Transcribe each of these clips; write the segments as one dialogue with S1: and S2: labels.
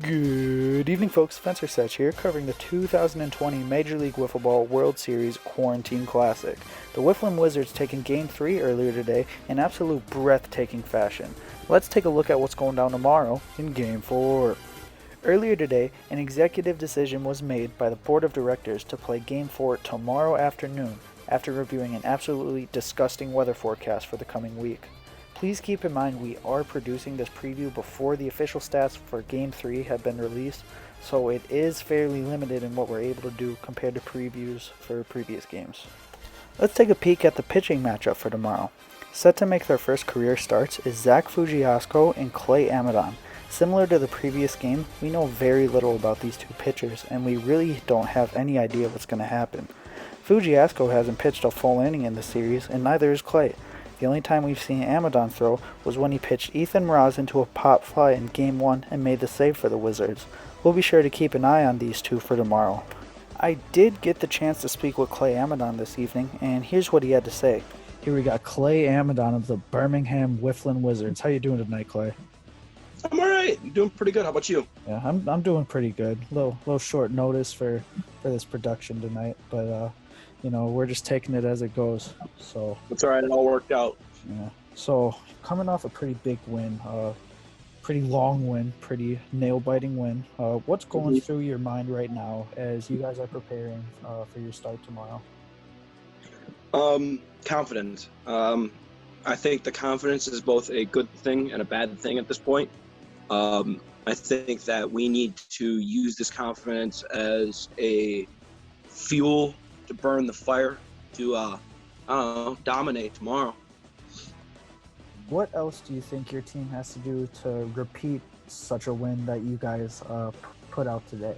S1: Good evening, folks. Spencer Setch here, covering the 2020 Major League Wiffle Ball World Series Quarantine Classic. The Whifflin Wizards taking Game 3 earlier today in absolute breathtaking fashion. Let's take a look at what's going down tomorrow in Game 4. Earlier today, an executive decision was made by the Board of Directors to play Game 4 tomorrow afternoon after reviewing an absolutely disgusting weather forecast for the coming week. Please keep in mind we are producing this preview before the official stats for Game 3 have been released, so it is fairly limited in what we're able to do compared to previews for previous games. Let's take a peek at the pitching matchup for tomorrow. Set to make their first career starts is Zach Fujiasco and Clay Amadon. Similar to the previous game, we know very little about these two pitchers, and we really don't have any idea what's going to happen. Fujiasco hasn't pitched a full inning in the series, and neither has Clay. The only time we've seen Amadon throw was when he pitched Ethan Mraz into a pop fly in Game 1 and made the save for the Wizards. We'll be sure to keep an eye on these two for tomorrow. I did get the chance to speak with Clay Amadon this evening, and here's what he had to say. Here we got Clay Amadon of the Birmingham Whifflin Wizards. How you doing tonight, Clay?
S2: I'm all right. I'm doing pretty good. How about you?
S1: Yeah, I'm doing pretty good. Little short notice for this production tonight, but we're just taking it as it goes. So
S2: It's all right. It all worked out.
S1: yeah. So coming off a pretty big win, pretty long win, pretty nail-biting win. What's going through your mind right now as you guys are preparing for your start tomorrow?
S2: Confidence. I think the confidence is both a good thing and a bad thing at this point. I think that we need to use this confidence as a fuel to burn the fire to, dominate tomorrow.
S1: What else do you think your team has to do to repeat such a win that you guys put out today?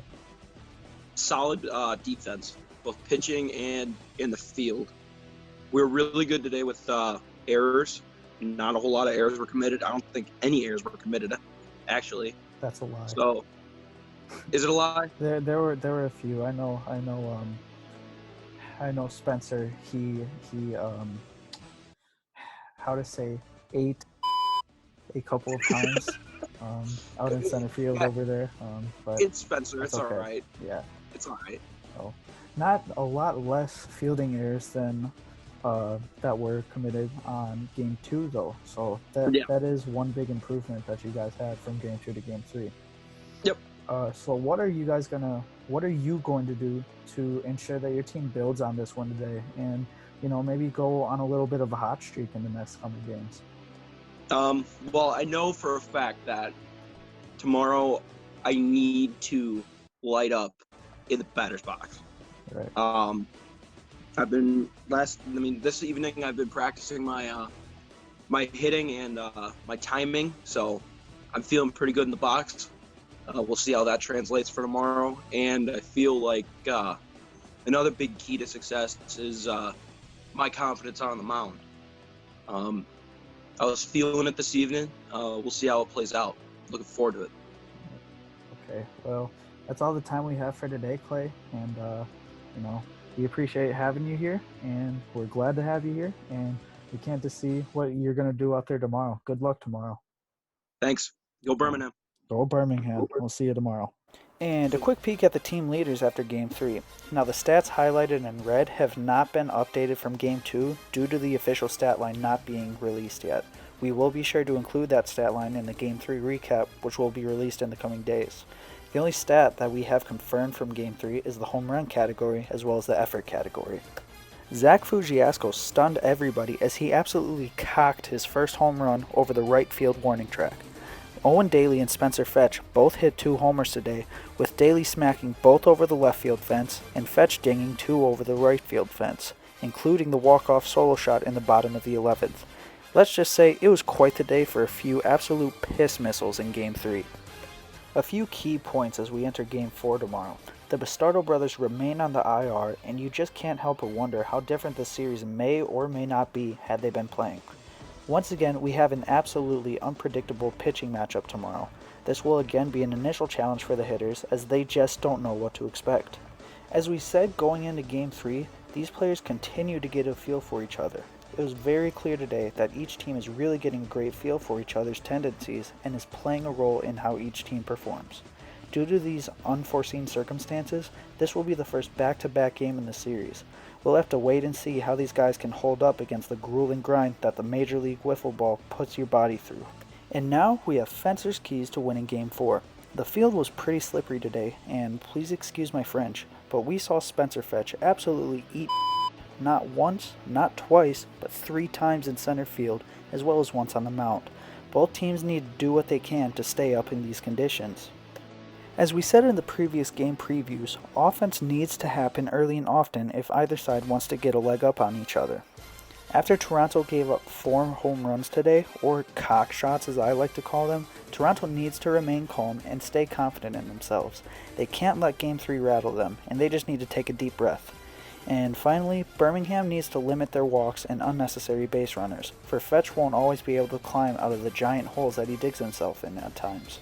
S2: Solid defense, both pitching and in the field. We're really good today with errors. Not a whole lot of errors were committed. I don't think any errors were committed, actually.
S1: That's a lie.
S2: So, is it a lie?
S1: There were a few. I know Spencer. He how to say ate a couple of times out in center field over there. But
S2: It's Spencer. It's
S1: okay.
S2: all right.
S1: Yeah.
S2: It's all right.
S1: So not a lot less fielding errors than that were committed on Game 2, though. So that is one big improvement that you guys had from Game 2 to Game 3.
S2: Yep.
S1: So what are you going to do to ensure that your team builds on this one today and, maybe go on a little bit of a hot streak in the next coming games?
S2: Well, I know for a fact that tomorrow I need to light up in the batter's box.
S1: Right.
S2: This evening I've been practicing my my hitting and my timing, so I'm feeling pretty good in the box. We'll see how that translates for tomorrow, and I feel like another big key to success is my confidence on the mound. I was feeling it this evening. We'll see how it plays out. Looking forward to it.
S1: Okay, well, that's all the time we have for today, Clay, and we appreciate having you here, and we're glad to have you here, and we can't just see what you're going to do out there tomorrow. Good luck tomorrow.
S2: Thanks. Go Birmingham.
S1: Go Birmingham. We'll see you tomorrow. And a quick peek at the team leaders after Game 3. Now, the stats highlighted in red have not been updated from Game 2 due to the official stat line not being released yet. We will be sure to include that stat line in the Game 3 recap, which will be released in the coming days. The only stat that we have confirmed from Game 3 is the home run category as well as the effort category. Zach Fujiasco stunned everybody as he absolutely cocked his first home run over the right field warning track. Owen Daly and Spencer Fetch both hit 2 homers today, with Daly smacking both over the left field fence and Fetch dinging 2 over the right field fence, including the walk-off solo shot in the bottom of the 11th. Let's just say it was quite the day for a few absolute piss missiles in Game 3. A few key points as we enter Game 4 tomorrow. The Bastardo brothers remain on the IR, and you just can't help but wonder how different this series may or may not be had they been playing. Once again, we have an absolutely unpredictable pitching matchup tomorrow. This will again be an initial challenge for the hitters as they just don't know what to expect. As we said going into Game 3, these players continue to get a feel for each other. It was very clear today that each team is really getting a great feel for each other's tendencies and is playing a role in how each team performs. Due to these unforeseen circumstances, this will be the first back-to-back game in the series. We'll have to wait and see how these guys can hold up against the grueling grind that the Major League Wiffle Ball puts your body through. And now we have Fencer's keys to winning Game 4. The field was pretty slippery today, and please excuse my French, but we saw Spencer Fetch absolutely eat not once, not twice, but 3 times in center field, as well as once on the mound. Both teams need to do what they can to stay up in these conditions. As we said in the previous game previews, offense needs to happen early and often if either side wants to get a leg up on each other. After Toronto gave up 4 home runs today, or cock shots as I like to call them, Toronto needs to remain calm and stay confident in themselves. They can't let Game 3 rattle them, and they just need to take a deep breath. And finally, Birmingham needs to limit their walks and unnecessary base runners, for Fetch won't always be able to climb out of the giant holes that he digs himself in at times.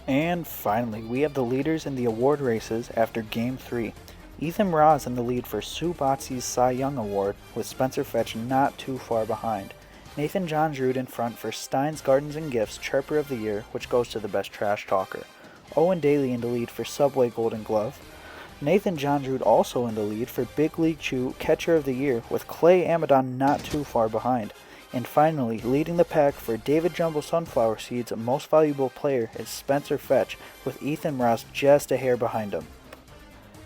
S1: And finally, we have the leaders in the award races after Game 3. Ethan Mraz in the lead for Sue Botsy's Cy Young Award, with Spencer Fetch not too far behind. Nathan John Drew in front for Stein's Gardens and Gifts Chirper of the Year, which goes to the best trash talker. Owen Daly in the lead for Subway Golden Glove. Nathan John Drew also in the lead for Big League Chew Catcher of the Year, with Clay Amadon not too far behind. And finally, leading the pack for David Jumbo Sunflower Seeds Most Valuable Player is Spencer Fetch, with Ethan Mraz just a hair behind him.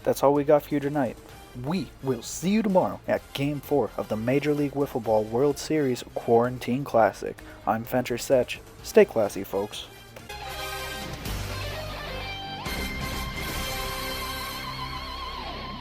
S1: That's all we got for you tonight. We will see you tomorrow at Game 4 of the Major League Wiffle Ball World Series Quarantine Classic. I'm Fencer Setch. Stay classy, folks.